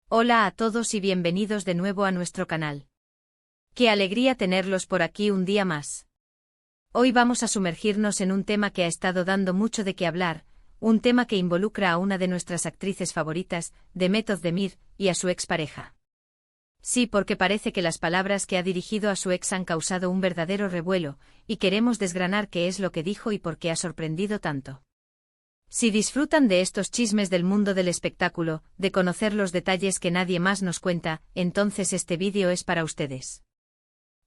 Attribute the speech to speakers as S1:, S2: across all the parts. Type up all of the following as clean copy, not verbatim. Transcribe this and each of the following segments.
S1: Hola a todos y bienvenidos de nuevo a nuestro canal. Qué alegría tenerlos por aquí un día más. Hoy vamos a sumergirnos en un tema que ha estado dando mucho de qué hablar, un tema que involucra a una de nuestras actrices favoritas, Demet Özdemir, y a su expareja. Sí, porque parece que las palabras que ha dirigido a su ex han causado un verdadero revuelo, y queremos desgranar qué es lo que dijo y por qué ha sorprendido tanto. Si disfrutan de estos chismes del mundo del espectáculo, de conocer los detalles que nadie más nos cuenta, entonces este vídeo es para ustedes.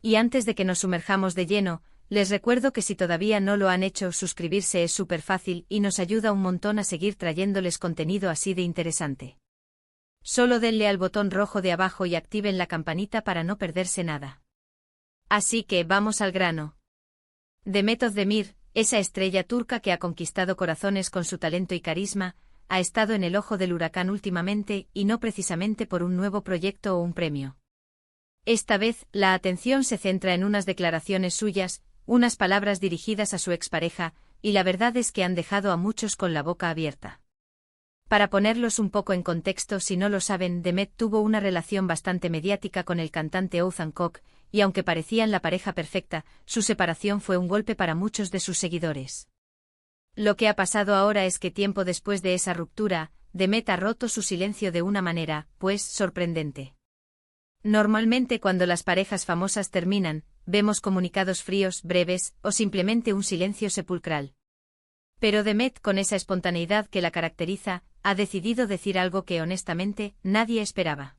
S1: Y antes de que nos sumerjamos de lleno, les recuerdo que si todavía no lo han hecho, suscribirse es súper fácil y nos ayuda un montón a seguir trayéndoles contenido así de interesante. Solo denle al botón rojo de abajo y activen la campanita para no perderse nada. Así que vamos al grano. Demet Özdemir, esa estrella turca que ha conquistado corazones con su talento y carisma, ha estado en el ojo del huracán últimamente y no precisamente por un nuevo proyecto o un premio. Esta vez, la atención se centra en unas declaraciones suyas, unas palabras dirigidas a su expareja, y la verdad es que han dejado a muchos con la boca abierta. Para ponerlos un poco en contexto, si no lo saben, Demet tuvo una relación bastante mediática con el cantante Oğuzhan Koç, y aunque parecían la pareja perfecta, su separación fue un golpe para muchos de sus seguidores. Lo que ha pasado ahora es que tiempo después de esa ruptura, Demet ha roto su silencio de una manera, pues, sorprendente. Normalmente cuando las parejas famosas terminan, vemos comunicados fríos, breves, o simplemente un silencio sepulcral. Pero Demet, con esa espontaneidad que la caracteriza, ha decidido decir algo que honestamente nadie esperaba.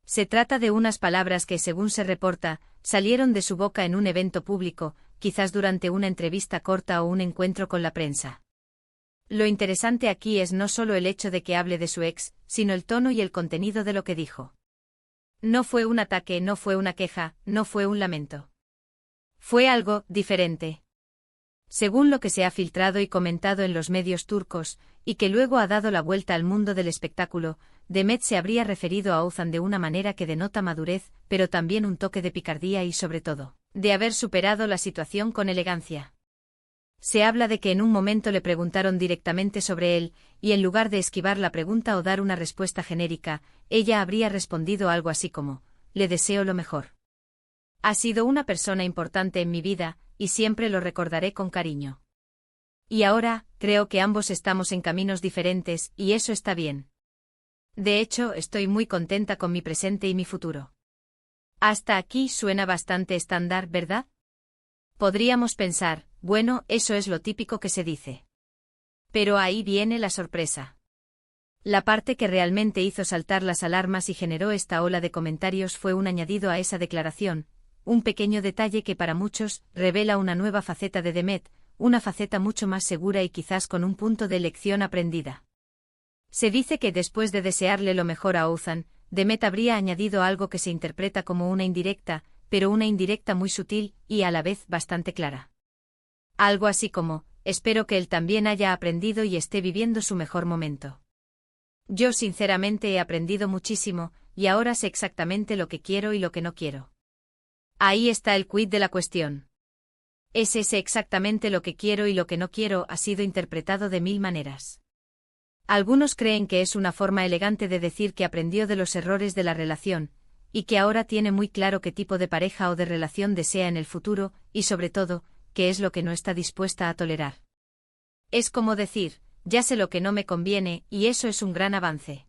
S1: Se trata de unas palabras que, según se reporta, salieron de su boca en un evento público, quizás durante una entrevista corta o un encuentro con la prensa. Lo interesante aquí es no solo el hecho de que hable de su ex, sino el tono y el contenido de lo que dijo. No fue un ataque, no fue una queja, no fue un lamento. Fue algo diferente. Según lo que se ha filtrado y comentado en los medios turcos, y que luego ha dado la vuelta al mundo del espectáculo, Demet se habría referido a Oğuzhan de una manera que denota madurez, pero también un toque de picardía y sobre todo, de haber superado la situación con elegancia. Se habla de que en un momento le preguntaron directamente sobre él, y en lugar de esquivar la pregunta o dar una respuesta genérica, ella habría respondido algo así como: «Le deseo lo mejor. Ha sido una persona importante en mi vida, y siempre lo recordaré con cariño. Y ahora, creo que ambos estamos en caminos diferentes, y eso está bien. De hecho, estoy muy contenta con mi presente y mi futuro». Hasta aquí suena bastante estándar, ¿verdad? Podríamos pensar, bueno, eso es lo típico que se dice. Pero ahí viene la sorpresa. La parte que realmente hizo saltar las alarmas y generó esta ola de comentarios fue un añadido a esa declaración, un pequeño detalle que para muchos revela una nueva faceta de Demet, una faceta mucho más segura y quizás con un punto de lección aprendida. Se dice que después de desearle lo mejor a Oğuzhan, Demet habría añadido algo que se interpreta como una indirecta, pero una indirecta muy sutil y a la vez bastante clara. Algo así como: espero que él también haya aprendido y esté viviendo su mejor momento. Yo sinceramente he aprendido muchísimo, y ahora sé exactamente lo que quiero y lo que no quiero. Ahí está el quid de la cuestión. Ese exactamente lo que quiero y lo que no quiero ha sido interpretado de mil maneras. Algunos creen que es una forma elegante de decir que aprendió de los errores de la relación, y que ahora tiene muy claro qué tipo de pareja o de relación desea en el futuro, y sobre todo, qué es lo que no está dispuesta a tolerar. Es como decir: ya sé lo que no me conviene, y eso es un gran avance.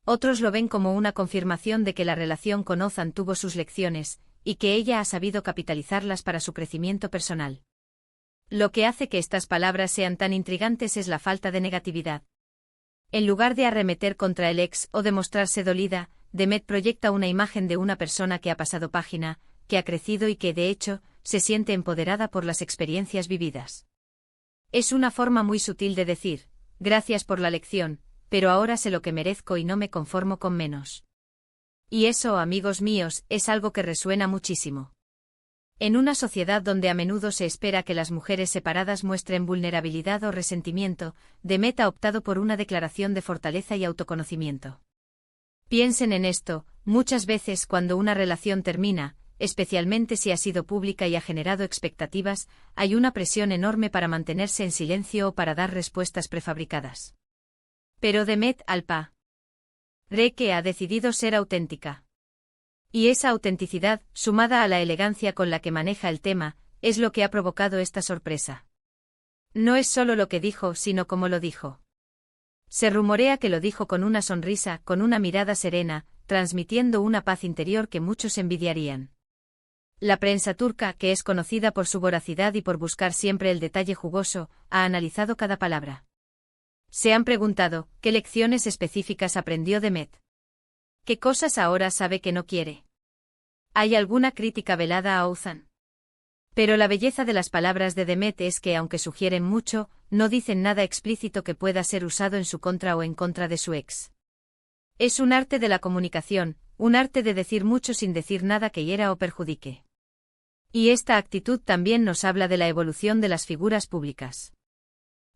S1: Otros lo ven como una confirmación de que la relación con Oğuzhan tuvo sus lecciones, y que ella ha sabido capitalizarlas para su crecimiento personal. Lo que hace que estas palabras sean tan intrigantes es la falta de negatividad. En lugar de arremeter contra el ex o de mostrarse dolida, Demet proyecta una imagen de una persona que ha pasado página, que ha crecido y que, de hecho, se siente empoderada por las experiencias vividas. Es una forma muy sutil de decir: gracias por la lección, pero ahora sé lo que merezco y no me conformo con menos. Y eso, amigos míos, es algo que resuena muchísimo. En una sociedad donde a menudo se espera que las mujeres separadas muestren vulnerabilidad o resentimiento, Demet ha optado por una declaración de fortaleza y autoconocimiento. Piensen en esto: muchas veces cuando una relación termina, especialmente si ha sido pública y ha generado expectativas, hay una presión enorme para mantenerse en silencio o para dar respuestas prefabricadas. Pero Demet, alpa. Reke ha decidido ser auténtica. Y esa autenticidad, sumada a la elegancia con la que maneja el tema, es lo que ha provocado esta sorpresa. No es solo lo que dijo, sino cómo lo dijo. Se rumorea que lo dijo con una sonrisa, con una mirada serena, transmitiendo una paz interior que muchos envidiarían. La prensa turca, que es conocida por su voracidad y por buscar siempre el detalle jugoso, ha analizado cada palabra. Se han preguntado, ¿qué lecciones específicas aprendió Demet? ¿Qué cosas ahora sabe que no quiere? ¿Hay alguna crítica velada a Oğuzhan? Pero la belleza de las palabras de Demet es que, aunque sugieren mucho, no dicen nada explícito que pueda ser usado en su contra o en contra de su ex. Es un arte de la comunicación, un arte de decir mucho sin decir nada que hiera o perjudique. Y esta actitud también nos habla de la evolución de las figuras públicas.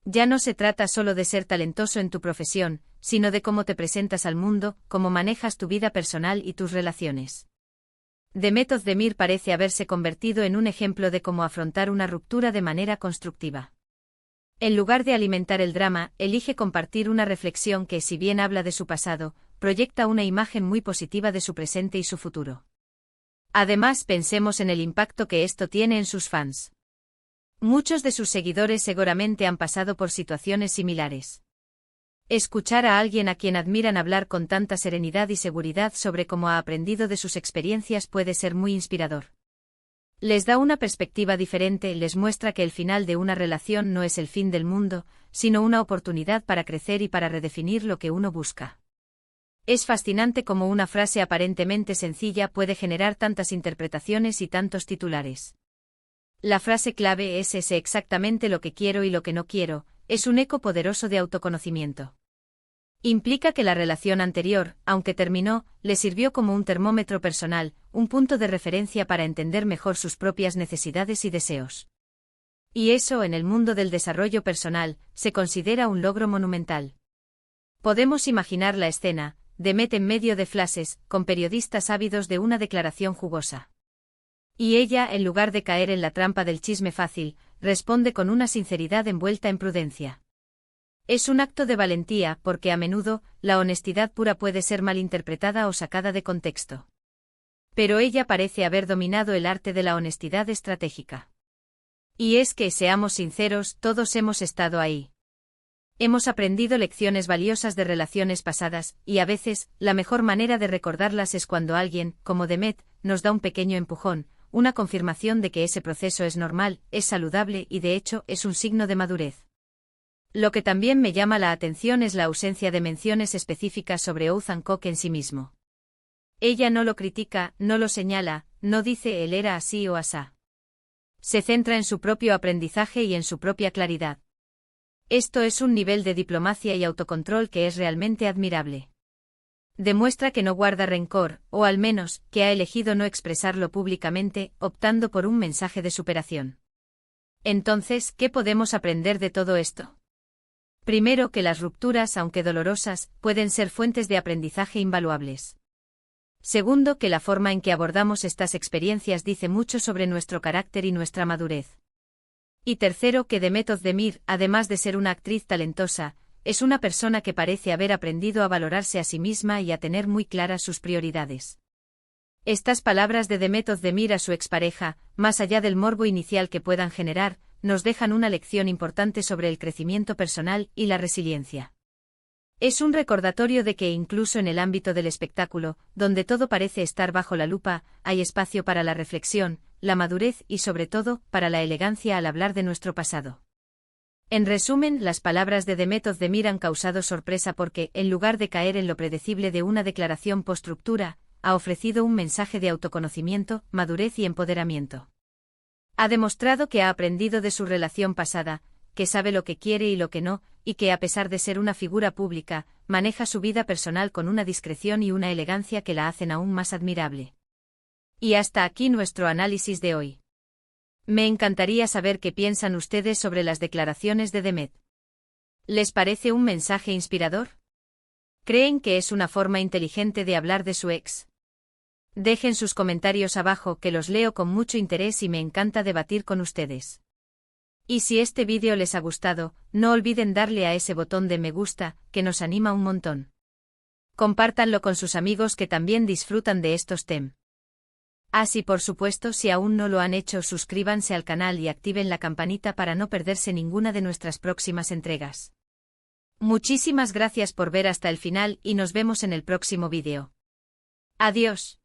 S1: Ya no se trata solo de ser talentoso en tu profesión, sino de cómo te presentas al mundo, cómo manejas tu vida personal y tus relaciones. Demet Özdemir parece haberse convertido en un ejemplo de cómo afrontar una ruptura de manera constructiva. En lugar de alimentar el drama, elige compartir una reflexión que, si bien habla de su pasado, proyecta una imagen muy positiva de su presente y su futuro. Además, pensemos en el impacto que esto tiene en sus fans. Muchos de sus seguidores seguramente han pasado por situaciones similares. Escuchar a alguien a quien admiran hablar con tanta serenidad y seguridad sobre cómo ha aprendido de sus experiencias puede ser muy inspirador. Les da una perspectiva diferente, les muestra que el final de una relación no es el fin del mundo, sino una oportunidad para crecer y para redefinir lo que uno busca. Es fascinante cómo una frase aparentemente sencilla puede generar tantas interpretaciones y tantos titulares. La frase clave es "sé exactamente lo que quiero y lo que no quiero", es un eco poderoso de autoconocimiento. Implica que la relación anterior, aunque terminó, le sirvió como un termómetro personal, un punto de referencia para entender mejor sus propias necesidades y deseos. Y eso, en el mundo del desarrollo personal, se considera un logro monumental. Podemos imaginar la escena, Demet en medio de flashes, con periodistas ávidos de una declaración jugosa. Y ella, en lugar de caer en la trampa del chisme fácil, responde con una sinceridad envuelta en prudencia. Es un acto de valentía porque a menudo, la honestidad pura puede ser malinterpretada o sacada de contexto. Pero ella parece haber dominado el arte de la honestidad estratégica. Y es que, seamos sinceros, todos hemos estado ahí. Hemos aprendido lecciones valiosas de relaciones pasadas, y a veces, la mejor manera de recordarlas es cuando alguien, como Demet, nos da un pequeño empujón, una confirmación de que ese proceso es normal, es saludable y de hecho es un signo de madurez. Lo que también me llama la atención es la ausencia de menciones específicas sobre Oğuzhan Koç en sí mismo. Ella no lo critica, no lo señala, no dice él era así o asá. Se centra en su propio aprendizaje y en su propia claridad. Esto es un nivel de diplomacia y autocontrol que es realmente admirable. Demuestra que no guarda rencor, o al menos, que ha elegido no expresarlo públicamente, optando por un mensaje de superación. Entonces, ¿qué podemos aprender de todo esto? Primero, que las rupturas, aunque dolorosas, pueden ser fuentes de aprendizaje invaluables. Segundo, que la forma en que abordamos estas experiencias dice mucho sobre nuestro carácter y nuestra madurez. Y tercero, que Demet Özdemir, además de ser una actriz talentosa, es una persona que parece haber aprendido a valorarse a sí misma y a tener muy claras sus prioridades. Estas palabras de Demet Özdemir a su expareja, más allá del morbo inicial que puedan generar, nos dejan una lección importante sobre el crecimiento personal y la resiliencia. Es un recordatorio de que incluso en el ámbito del espectáculo, donde todo parece estar bajo la lupa, hay espacio para la reflexión, la madurez y sobre todo, para la elegancia al hablar de nuestro pasado. En resumen, las palabras de Demet Özdemir han causado sorpresa porque, en lugar de caer en lo predecible de una declaración post-ruptura, ha ofrecido un mensaje de autoconocimiento, madurez y empoderamiento. Ha demostrado que ha aprendido de su relación pasada, que sabe lo que quiere y lo que no, y que a pesar de ser una figura pública, maneja su vida personal con una discreción y una elegancia que la hacen aún más admirable. Y hasta aquí nuestro análisis de hoy. Me encantaría saber qué piensan ustedes sobre las declaraciones de Demet. ¿Les parece un mensaje inspirador? ¿Creen que es una forma inteligente de hablar de su ex? Dejen sus comentarios abajo que los leo con mucho interés y me encanta debatir con ustedes. Y si este vídeo les ha gustado, no olviden darle a ese botón de me gusta, que nos anima un montón. Compártanlo con sus amigos que también disfrutan de estos temas. Y por supuesto, si aún no lo han hecho, suscríbanse al canal y activen la campanita para no perderse ninguna de nuestras próximas entregas. Muchísimas gracias por ver hasta el final y nos vemos en el próximo vídeo. Adiós.